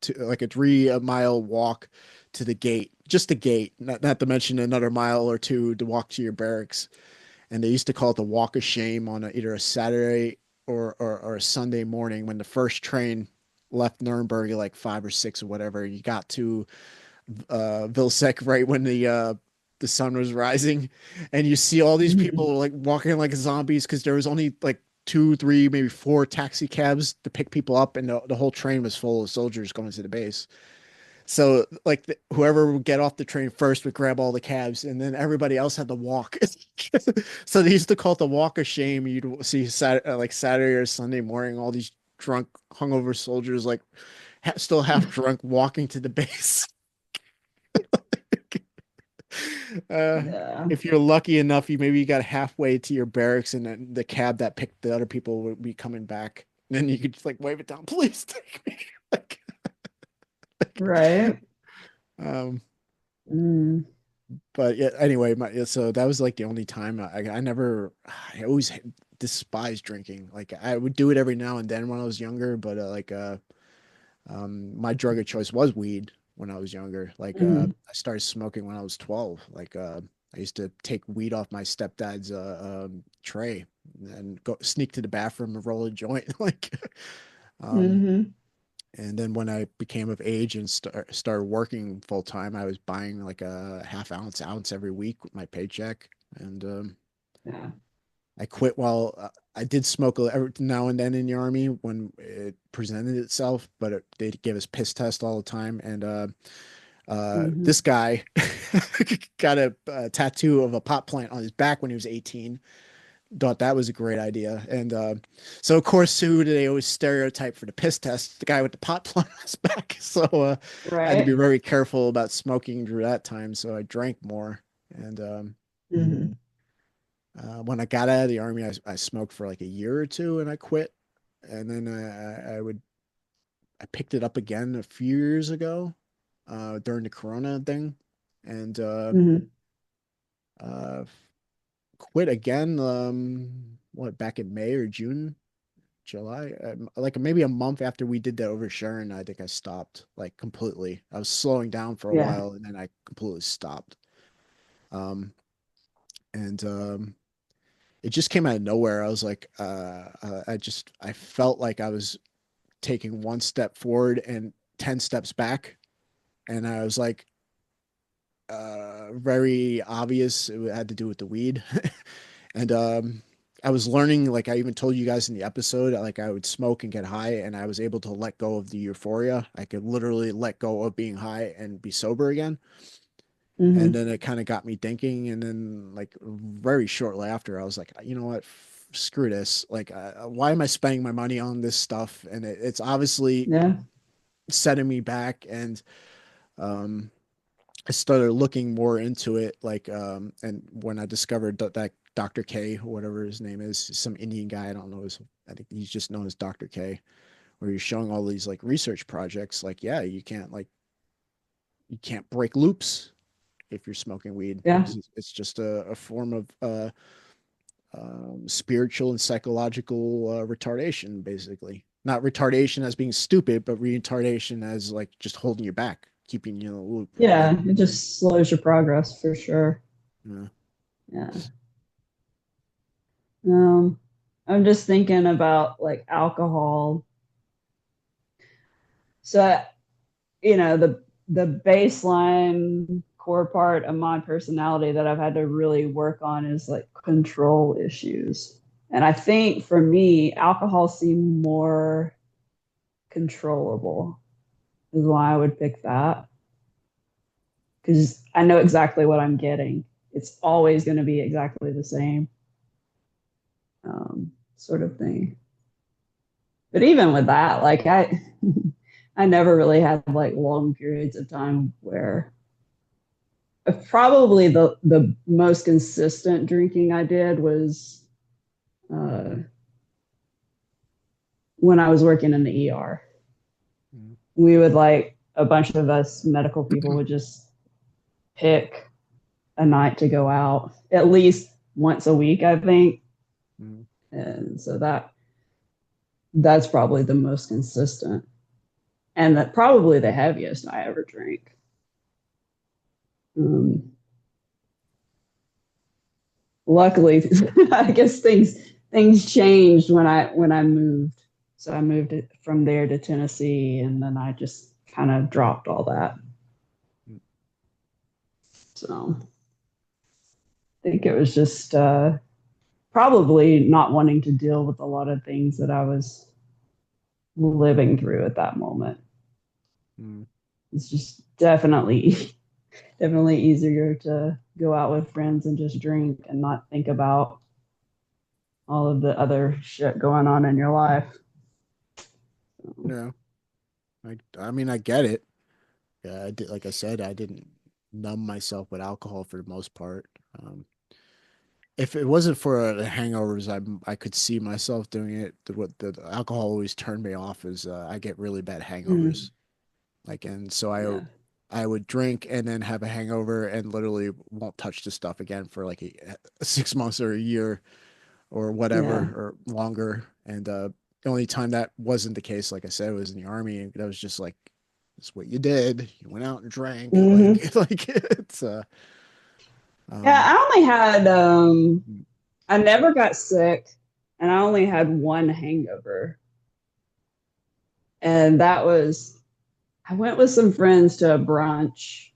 to like a 3 mile walk to the gate, just the gate, not to mention another mile or two to walk to your barracks. And they used to call it the walk of shame on either a Saturday or a Sunday morning when the first train left Nuremberg at like 5 or 6 or whatever. You got to Vilsec right when the sun was rising, and you see all these Hmm. people like walking like zombies because there was only like two, three, maybe four taxi cabs to pick people up, and the whole train was full of soldiers going to the base. So like whoever would get off the train first would grab all the cabs, and then everybody else had to walk. So they used to call it the walk of shame. You'd see like Saturday or Sunday morning, all these drunk, hungover soldiers like still half drunk walking to the base. Uh, Yeah. if you're lucky enough, you got halfway to your barracks, and then the cab that picked the other people would be coming back. And then you could just like wave it down, please take me. Like, Right. um, Mm. but yeah, anyway, yeah, so that was like the only time I never, I always despised drinking. Like I would do it every now and then when I was younger, but my drug of choice was weed when I was younger. Like Mm. I started smoking when I was 12. Like I used to take weed off my stepdad's tray and go sneak to the bathroom and roll a joint. Like um Hmm. and then when I became of age and started working full time, I was buying like a half ounce every week with my paycheck. And Yeah. I quit while I did smoke every now and then in the army when it presented itself, but they give us piss test all the time. And Hmm. this guy got a tattoo of a pot plant on his back when he was 18. Thought that was a great idea. And so, of course, who do they always stereotype for the piss test? The guy with the pot plant on his back. So I had to be Right. very careful about smoking through that time. So I drank more. And Hmm. when I got out of the army, I smoked for like a year or two and I quit. And then I picked it up again a few years ago during the Corona thing, and Hmm. uh, quit again. What back in May or June, July, like maybe a month after we did that over Sharon, I think I stopped like completely. I was slowing down for a Yeah. while, and then I completely stopped. Um, and it just came out of nowhere. I was like, I felt like I was taking one step forward and 10 steps back. And I was like, very obvious. It had to do with the weed. And I was learning, like I even told you guys in the episode, like I would smoke and get high, and I was able to let go of the euphoria. I could literally let go of being high and be sober again. And Hmm. then it kind of got me thinking. And then, like, very shortly after, I was like, you know what? Screw this. Like, why am I spending my money on this stuff? And it's obviously Yeah. setting me back. And um, I started looking more into it, like, and when I discovered that Dr. K, or whatever his name is, some Indian guy, I don't know his, I think he's just known as Dr. K, where he's showing all these like research projects, like, yeah, you can't break loops if you're smoking weed. Yeah. It's just a form of spiritual and psychological retardation, basically. Not retardation as being stupid, but retardation as like just holding you back, keeping you in a loop. Like, Yeah. It just slows your progress for sure. yeah. Yeah. Um, I'm just thinking about like alcohol. So, the baseline core part of my personality that I've had to really work on is like control issues. And I think for me, alcohol seemed more controllable, is why I would pick that. Because I know exactly what I'm getting. It's always going to be exactly the same sort of thing. But even with that, like I never really had like long periods of time where probably the most consistent drinking I did was uh, when I was working in the ER. Mm, We would like a bunch of us medical people would just pick a night to go out at least once a week, I think. mm, And so that's probably the most consistent and that probably the heaviest I ever drank. Um, Luckily, I guess things changed when I moved. So I moved it from there to Tennessee, and then I just kind of dropped all that. mm, So I think it was just probably not wanting to deal with a lot of things that I was living through at that moment. mm. It's just definitely easier to go out with friends and just drink and not think about all of the other shit going on in your life. Yeah. I mean, I get it. Yeah, I did. Like I said, I didn't. numb myself with alcohol for the most part. Um, if it wasn't for hangovers, I could see myself doing it. What the alcohol always turned me off is I get really bad hangovers. Mm, Like, and so yeah. I would drink and then have a hangover and literally won't touch the stuff again for like 6 months or a year or whatever Yeah. or longer. And the only time that wasn't the case, like I said, was in the army. And that was just like, it's what you did. You went out and drank. Hmm. Like it's Yeah, um I only had I never got sick and I only had one hangover. And that was I went with some friends to a brunch.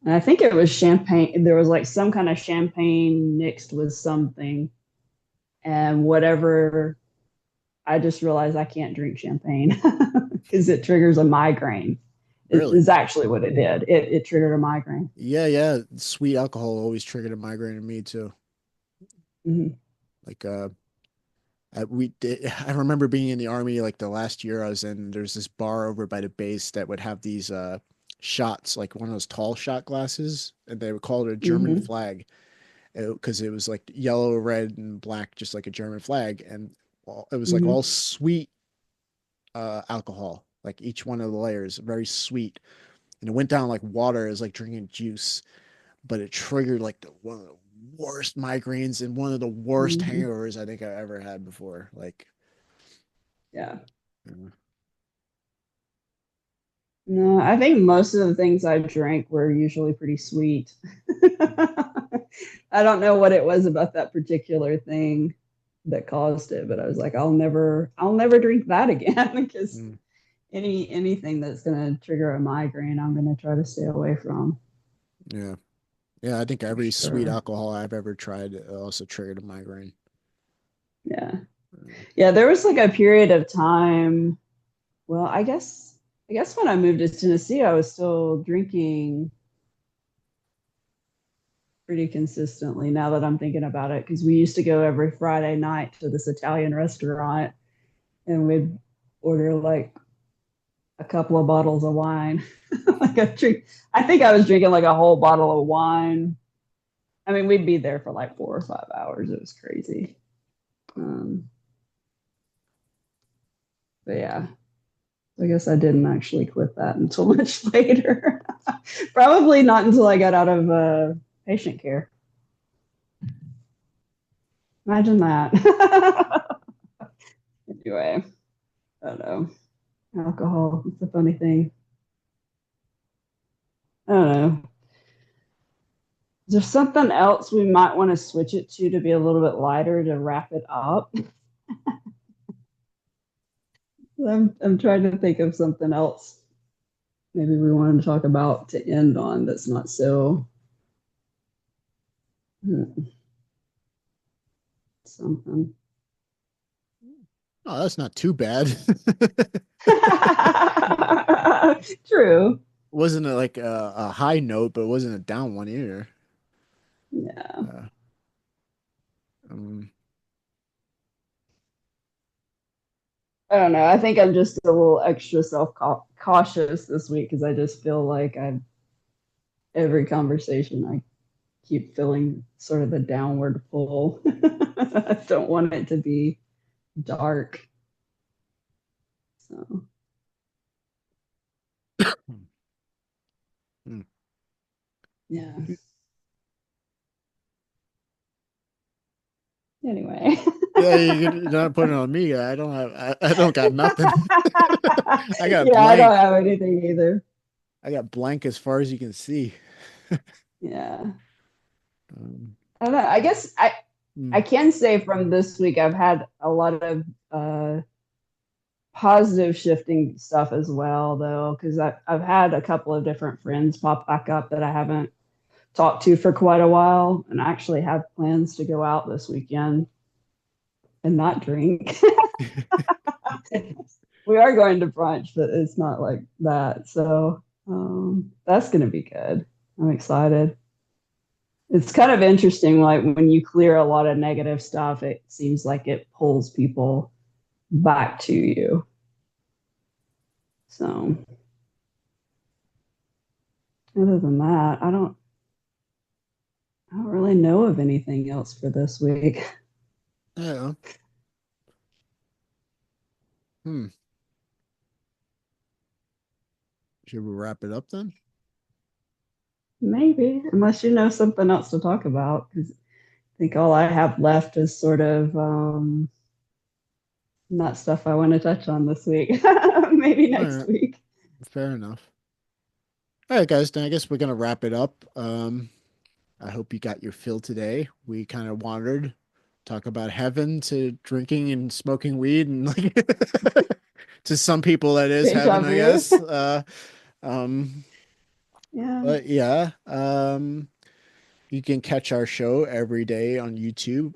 And I think it was champagne. There was like some kind of champagne mixed with something. And whatever, I just realized I can't drink champagne because it triggers a migraine. really. Is actually what it did. It triggered a migraine. Yeah, yeah. Sweet alcohol always triggered a migraine in me too. Hmm. Like we did, I remember being in the army like the last year I was in, there's this bar over by the base that would have these shots, like one of those tall shot glasses, and they would call it a German Hmm. flag because it was like yellow, red, and black, just like a German flag, and it was like all Hmm. sweet alcohol, like each one of the layers, very sweet, and it went down like water. It was like drinking juice, but it triggered like one of the worst migraines and one of the worst Hmm. hangovers I think I ever had before. Like, Yeah. uh, No, I think most of the things I drank were usually pretty sweet. I don't know what it was about that particular thing that caused it, but I was like, I'll never drink that again because mm, anything that's going to trigger a migraine, I'm going to try to stay away from yeah. Yeah, I think for every sweet sure. alcohol I've ever tried also triggered a migraine. Yeah. Uh, Yeah, there was like a period of time. Well, I guess when I moved to Tennessee, I was still drinking pretty consistently now that I'm thinking about it because we used to go every Friday night to this Italian restaurant and we'd order like a couple of bottles of wine. Like a drink. I think I was drinking like a whole bottle of wine. I mean, we'd be there for like 4 or 5 hours. It was crazy. Um, but yeah, I guess I didn't actually quit that until much later. Probably not until I got out of patient care. Imagine that. Anyway, I don't know. Alcohol, it's a funny thing. I don't know. Is there something else we might want to switch it to be a little bit lighter to wrap it up? I'm trying to think of something else maybe we wanted to talk about to end on that's not so something. oh, that's not too bad. True. Wasn't it like a high note, but it wasn't a down one either. Yeah. Uh, um, I don't know. I think I'm just a little extra self cautious this week because I just feel like I've every conversation I keep feeling sort of the downward pull. I don't want it to be dark. So hmm. yeah. Anyway. Yeah, you're not putting it on me. I don't have. I don't got nothing. I got Yeah, I don't blank. have anything either. I got blank as far as you can see. Yeah. Um, I don't know. I mm, can say from this week I've had a lot of positive shifting stuff as well though because I've had a couple of different friends pop back up that I haven't talked to for quite a while and I actually have plans to go out this weekend and not drink. We are going to brunch, but it's not like that. So that's going to be good. I'm excited. It's kind of interesting. Like when you clear a lot of negative stuff, it seems like it pulls people back to you. So other than that, I don't really know of anything else for this week. Yeah. Hmm. Should we wrap it up then? Maybe, unless you know something else to talk about, because I think all I have left is sort of not stuff I want to touch on this week. Maybe All next right. week. Fair enough. All right, guys. Then I guess we're gonna wrap it up. I hope you got your fill today. We kind of wandered, talk about heaven to drinking and smoking weed, and like to some people that is Deja heaven, I vu. guess. Um, Yeah. but yeah, you can catch our show every day on YouTube.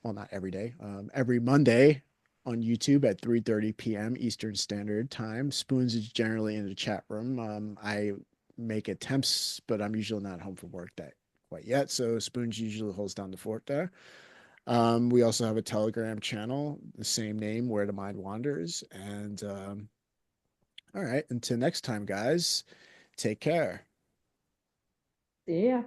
Well, not every day. Every Monday on YouTube at 3:30 p.m. Eastern Standard Time. Spoons is generally in the chat room. I make attempts, but I'm usually not home from work that quite yet. So Spoons usually holds down the fort there. We also have a Telegram channel, the same name, Where the Mind Wanders. And all right, until next time, guys, take care. Yeah.